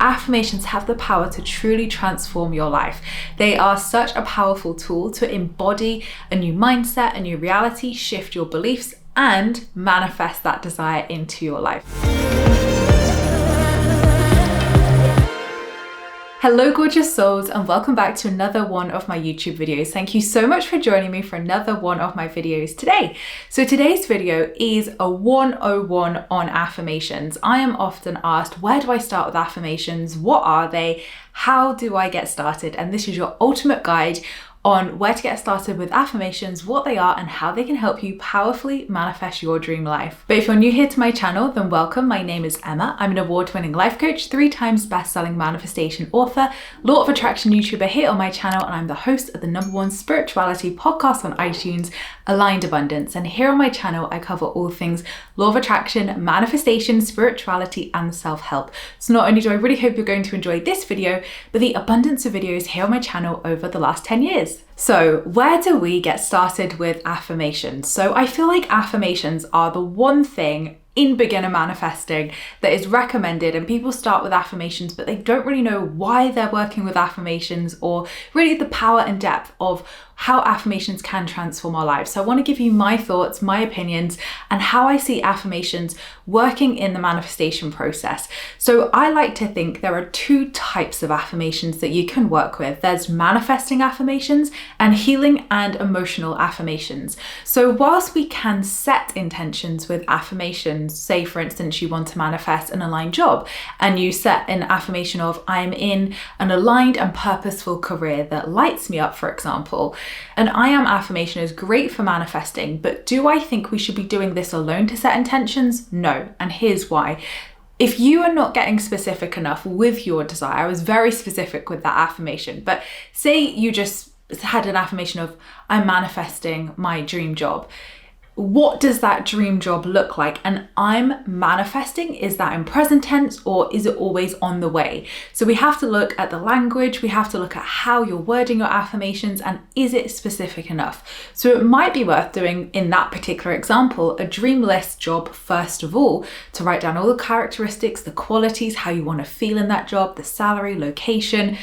Affirmations have the power to truly transform your life. They are such a powerful tool to embody a new mindset, a new reality, shift your beliefs, and manifest that desire into your life. Hello gorgeous souls, and welcome back to another one of my YouTube videos. Thank you so much for joining me for another one of my videos today. So today's video is a 101 on affirmations. I am often asked, where do I start with affirmations? What are they? How do I get started? And this is your ultimate guide on where to get started with affirmations, what they are, and how they can help you powerfully manifest your dream life. But if you're new here to my channel, then welcome. My name is Emma. I'm an award-winning life coach, 3 times best-selling manifestation author, law of attraction YouTuber here on my channel, and I'm the host of the #1 spirituality podcast on iTunes, Aligned Abundance. And here on my channel, I cover all things law of attraction, manifestation, spirituality, and self-help. So not only do I really hope you're going to enjoy this video, but the abundance of videos here on my channel over the last 10 years. So where do we get started with affirmations? So I feel like affirmations are the one thing in beginner manifesting that is recommended, and people start with affirmations but they don't really know why they're working with affirmations or really the power and depth of how affirmations can transform our lives. So I want to give you my thoughts, my opinions, and how I see affirmations working in the manifestation process. So I like to think there are 2 types of affirmations that you can work with. There's manifesting affirmations and healing and emotional affirmations. So whilst we can set intentions with affirmations, say for instance you want to manifest an aligned job and you set an affirmation of I'm in an aligned and purposeful career that lights me up, for example. An I am affirmation is great for manifesting, but do I think we should be doing this alone to set intentions? No, and here's why. If you are not getting specific enough with your desire, I was very specific with that affirmation, but say you just had an affirmation of I'm manifesting my dream job. What does that dream job look like? And I'm manifesting, is that in present tense or is it always on the way? So we have to look at the language, we have to look at how you're wording your affirmations, and is it specific enough? So it might be worth doing, in that particular example, a dream list job first of all, to write down all the characteristics, the qualities, how you want to feel in that job, the salary, location,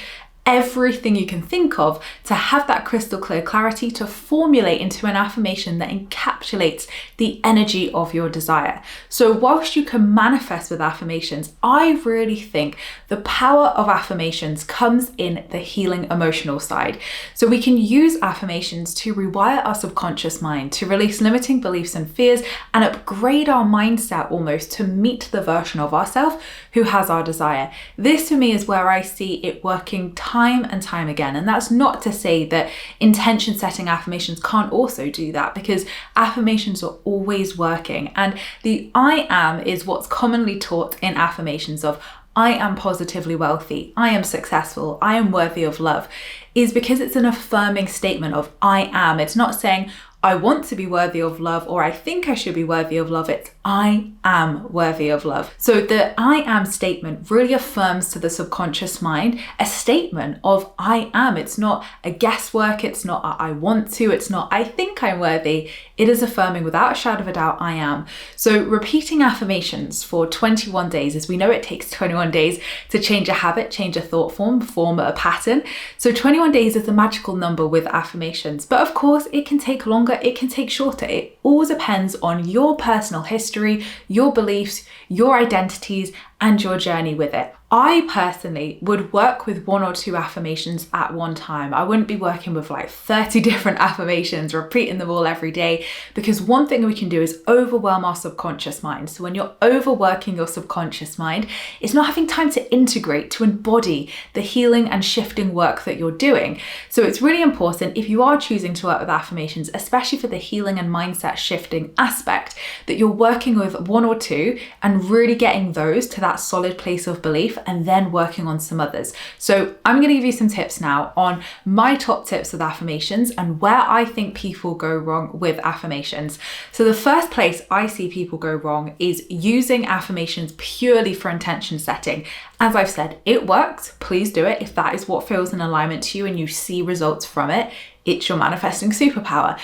everything you can think of, to have that crystal clear clarity to formulate into an affirmation that encapsulates the energy of your desire. So whilst you can manifest with affirmations, I really think the power of affirmations comes in the healing emotional side. So we can use affirmations to rewire our subconscious mind, to release limiting beliefs and fears, and upgrade our mindset almost to meet the version of ourselves who has our desire. This for me is where I see it working time and time again. And that's not to say that intention setting affirmations can't also do that, because affirmations are always working. And the I am is what's commonly taught in affirmations of I am positively wealthy, I am successful, I am worthy of love, is because it's an affirming statement of I am. It's not saying I want to be worthy of love or I think I should be worthy of love. It's I am worthy of love. So the I am statement really affirms to the subconscious mind a statement of I am. It's not a guesswork. It's not a I want to. It's not I think I'm worthy. It is affirming without a shadow of a doubt I am. So repeating affirmations for 21 days, as we know it takes 21 days to change a habit, change a thought form a pattern. So 21 days is the magical number with affirmations. But of course it can take longer, it can take shorter. It all depends on your personal history, your beliefs, your identities, and your journey with it. I personally would work with 1 or 2 affirmations at one time. I wouldn't be working with like 30 different affirmations, repeating them all every day, because one thing we can do is overwhelm our subconscious mind. So when you're overworking your subconscious mind, it's not having time to integrate, to embody the healing and shifting work that you're doing. So it's really important, if you are choosing to work with affirmations, especially for the healing and mindset shifting aspect, that you're working with 1 or 2 and really getting those to that solid place of belief, and then working on some others. So I'm going to give you some tips now on my top tips with affirmations and where I think people go wrong with affirmations. So the first place I see people go wrong is using affirmations purely for intention setting. As I've said, it works. Please do it if that is what feels in alignment to you and you see results from it. It's your manifesting superpower.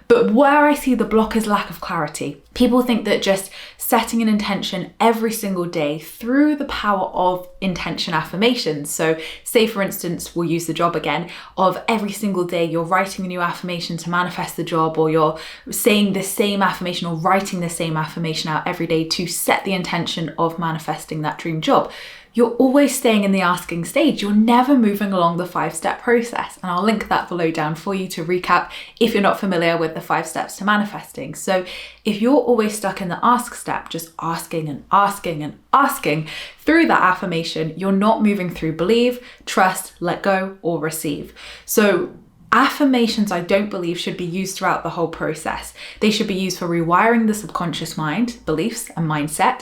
But where I see the block is lack of clarity. People think that just setting an intention every single day through the power of intention affirmations. So say for instance, we'll use the job again, of every single day you're writing a new affirmation to manifest the job, or you're saying the same affirmation or writing the same affirmation out every day to set the intention of manifesting that dream job. You're always staying in the asking stage. You're never moving along the 5-step process. And I'll link that below down for you to recap if you're not familiar with the 5 steps to manifesting. So if you're always stuck in the ask step, just asking and asking and asking through that affirmation, you're not moving through believe, trust, let go, or receive. So affirmations, I don't believe, should be used throughout the whole process. They should be used for rewiring the subconscious mind, beliefs and mindset.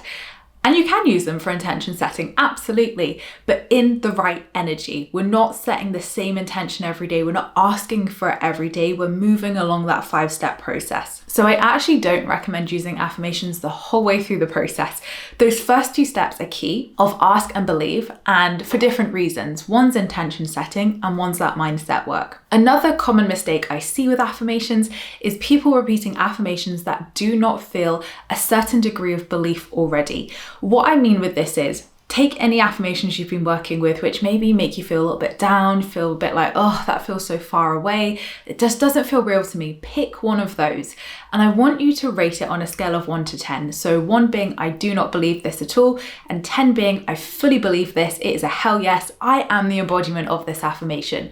And you can use them for intention setting, absolutely, but in the right energy. We're not setting the same intention every day. We're not asking for it every day. We're moving along that 5-step process. So I actually don't recommend using affirmations the whole way through the process. Those first 2 steps are key, of ask and believe, and for different reasons. One's intention setting and one's that mindset work. Another common mistake I see with affirmations is people repeating affirmations that do not feel a certain degree of belief already. What I mean with this is, take any affirmations you've been working with, which maybe make you feel a little bit down, feel a bit like, oh, that feels so far away. It just doesn't feel real to me. Pick one of those. And I want you to rate it on a scale of 1 to 10. So 1 being, I do not believe this at all. And 10 being, I fully believe this. It is a hell yes. I am the embodiment of this affirmation.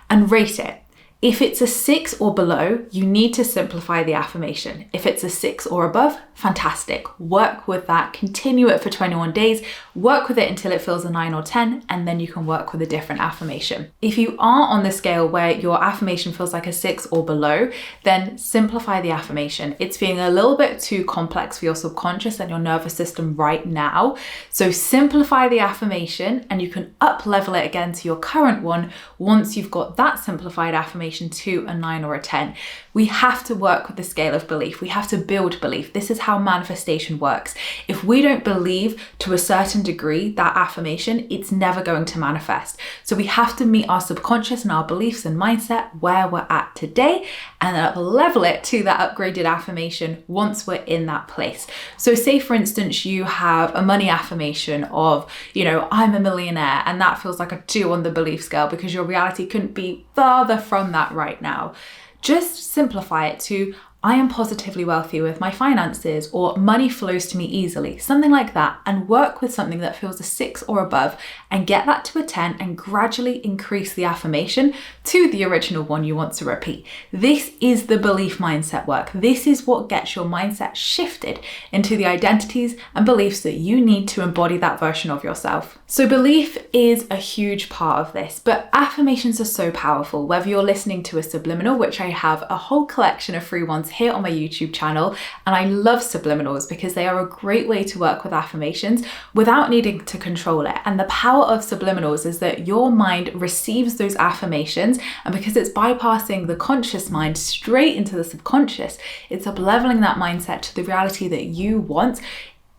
And rate it. If it's a 6 or below, you need to simplify the affirmation. If it's a 6 or above, fantastic. Work with that, continue it for 21 days, work with it until it feels a 9 or 10, and then you can work with a different affirmation. If you are on the scale where your affirmation feels like a 6 or below, then simplify the affirmation. It's feeling a little bit too complex for your subconscious and your nervous system right now. So simplify the affirmation and you can up level it again to your current one once you've got that simplified affirmation to a 9 or a 10. We have to work with the scale of belief. We have to build belief. This is how manifestation works. If we don't believe to a certain degree that affirmation, it's never going to manifest. So we have to meet our subconscious and our beliefs and mindset where we're at today and then up level it to that upgraded affirmation once we're in that place. So say for instance, you have a money affirmation of, I'm a millionaire, and that feels like a 2 on the belief scale because your reality couldn't be further from that right now. Just simplify it to, I am positively wealthy with my finances, or money flows to me easily, something like that, and work with something that feels a 6 or above and get that to a 10 and gradually increase the affirmation to the original one you want to repeat. This is the belief mindset work. This is what gets your mindset shifted into the identities and beliefs that you need to embody that version of yourself. So belief is a huge part of this, but affirmations are so powerful, whether you're listening to a subliminal, which I have a whole collection of free ones here on my YouTube channel, and I love subliminals because they are a great way to work with affirmations without needing to control it. And the power of subliminals is that your mind receives those affirmations, and because it's bypassing the conscious mind straight into the subconscious, it's up leveling that mindset to the reality that you want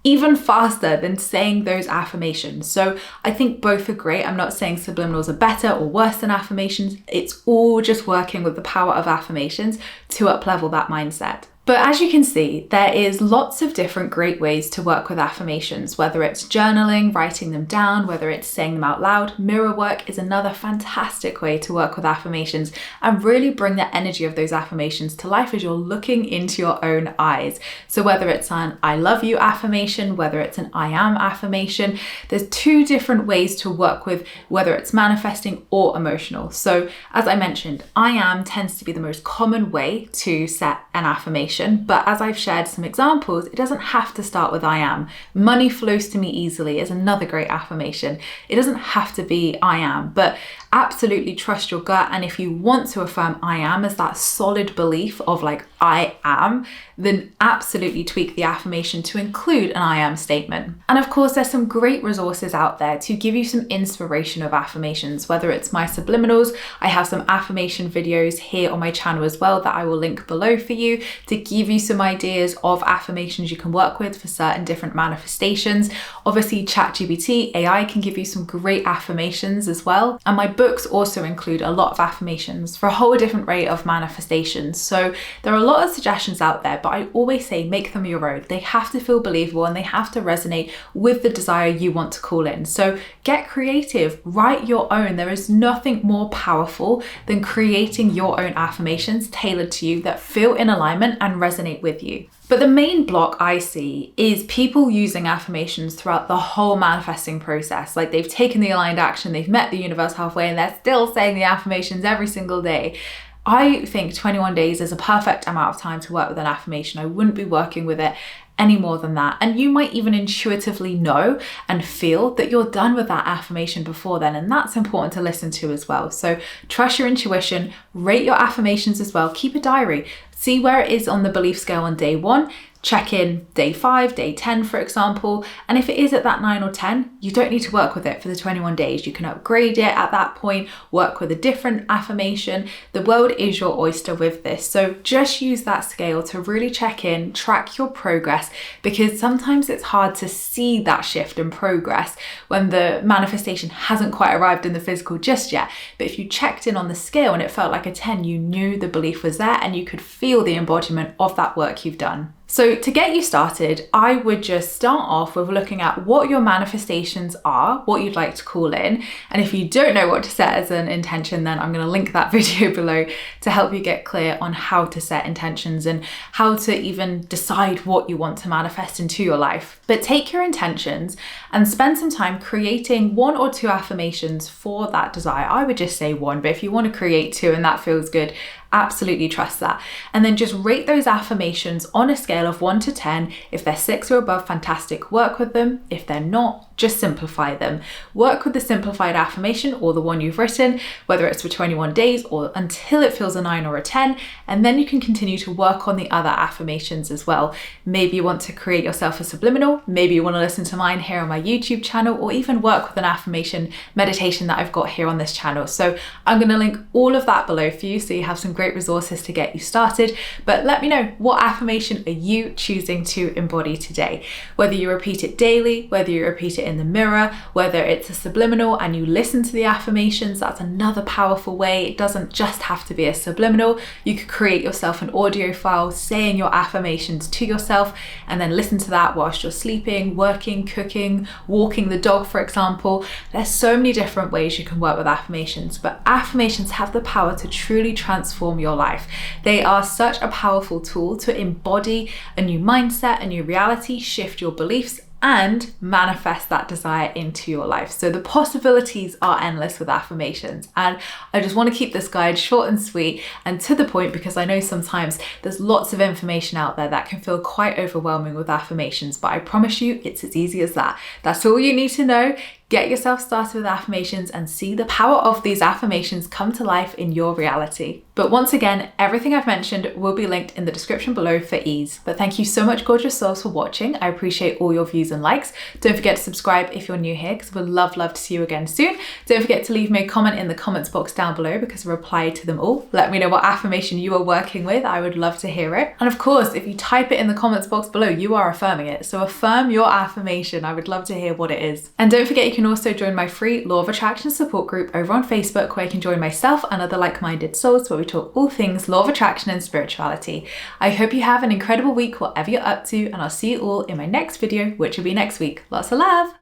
even faster than saying those affirmations. So I think both are great. I'm not saying subliminals are better or worse than affirmations. It's all just working with the power of affirmations to up-level that mindset. But as you can see, there is lots of different great ways to work with affirmations, whether it's journaling, writing them down, whether it's saying them out loud. Mirror work is another fantastic way to work with affirmations and really bring the energy of those affirmations to life as you're looking into your own eyes. So whether it's an I love you affirmation, whether it's an I am affirmation, there's 2 different ways to work with whether it's manifesting or emotional. So as I mentioned, I am tends to be the most common way to set an affirmation. But as I've shared some examples, it doesn't have to start with I am. Money flows to me easily is another great affirmation. It doesn't have to be I am, but absolutely trust your gut. And if you want to affirm I am as that solid belief of like I am, then absolutely tweak the affirmation to include an I am statement. And of course, there's some great resources out there to give you some inspiration of affirmations, whether it's my subliminals. I have some affirmation videos here on my channel as well that I will link below for you to give you some ideas of affirmations you can work with for certain different manifestations. Obviously, ChatGPT, AI can give you some great affirmations as well. And my books also include a lot of affirmations for a whole different array of manifestations. So there are a lot of suggestions out there, but I always say make them your own. They have to feel believable and they have to resonate with the desire you want to call in. So get creative, write your own. There is nothing more powerful than creating your own affirmations tailored to you that feel in alignment and resonate with you. But the main block I see is people using affirmations throughout the whole manifesting process. Like they've taken the aligned action, they've met the universe halfway, and they're still saying the affirmations every single day. I think 21 days is a perfect amount of time to work with an affirmation. I wouldn't be working with it any more than that. And you might even intuitively know and feel that you're done with that affirmation before then. And that's important to listen to as well. So trust your intuition, rate your affirmations as well, keep a diary, see where it is on the belief scale on day 1. Check in day 5, day 10, for example. And if it is at that 9 or 10, you don't need to work with it for the 21 days. You can upgrade it at that point, work with a different affirmation. The world is your oyster with this. So just use that scale to really check in, track your progress, because sometimes it's hard to see that shift and progress when the manifestation hasn't quite arrived in the physical just yet. But if you checked in on the scale and it felt like a 10, you knew the belief was there and you could feel the embodiment of that work you've done. So to get you started, I would just start off with looking at what your manifestations are, what you'd like to call in. And if you don't know what to set as an intention, then I'm going to link that video below to help you get clear on how to set intentions and how to even decide what you want to manifest into your life. But take your intentions and spend some time creating 1 or 2 affirmations for that desire. I would just say 1, but if you want to create 2 and that feels good, absolutely trust that. And then just rate those affirmations on a scale of 1 to 10. If they're 6 or above, fantastic, work with them. If they're not, just simplify them. Work with the simplified affirmation or the one you've written, whether it's for 21 days or until it feels a 9 or a 10, and then you can continue to work on the other affirmations as well. Maybe you want to create yourself a subliminal, maybe you want to listen to mine here on my YouTube channel, or even work with an affirmation meditation that I've got here on this channel. So I'm going to link all of that below for you so you have some great resources to get you started. But let me know, what affirmation are you choosing to embody today? Whether you repeat it daily, whether you repeat it in the mirror, whether it's a subliminal and you listen to the affirmations, that's another powerful way. It doesn't just have to be a subliminal. You could create yourself an audio file saying your affirmations to yourself and then listen to that whilst you're sleeping, working, cooking, walking the dog, for example. There's so many different ways you can work with affirmations, but affirmations have the power to truly transform your life. They are such a powerful tool to embody a new mindset, a new reality, shift your beliefs, and manifest that desire into your life. So the possibilities are endless with affirmations. And I just want to keep this guide short and sweet and to the point, because I know sometimes there's lots of information out there that can feel quite overwhelming with affirmations, but I promise you it's as easy as that. That's all you need to know. Get yourself started with affirmations and see the power of these affirmations come to life in your reality. But once again, everything I've mentioned will be linked in the description below for ease. But thank you so much, gorgeous souls, for watching. I appreciate all your views and likes. Don't forget to subscribe if you're new here, because we'd love to see you again soon. Don't forget to leave me a comment in the comments box down below, because I reply to them all. Let me know what affirmation you are working with. I would love to hear it. And of course, if you type it in the comments box below, you are affirming it. So affirm your affirmation. I would love to hear what it is. And don't forget, you can also join my free Law of Attraction support group over on Facebook, where you can join myself and other like-minded souls, where we talk all things Law of Attraction and spirituality. I hope you have an incredible week, whatever you're up to, and I'll see you all in my next video, which will be next week. Lots of love.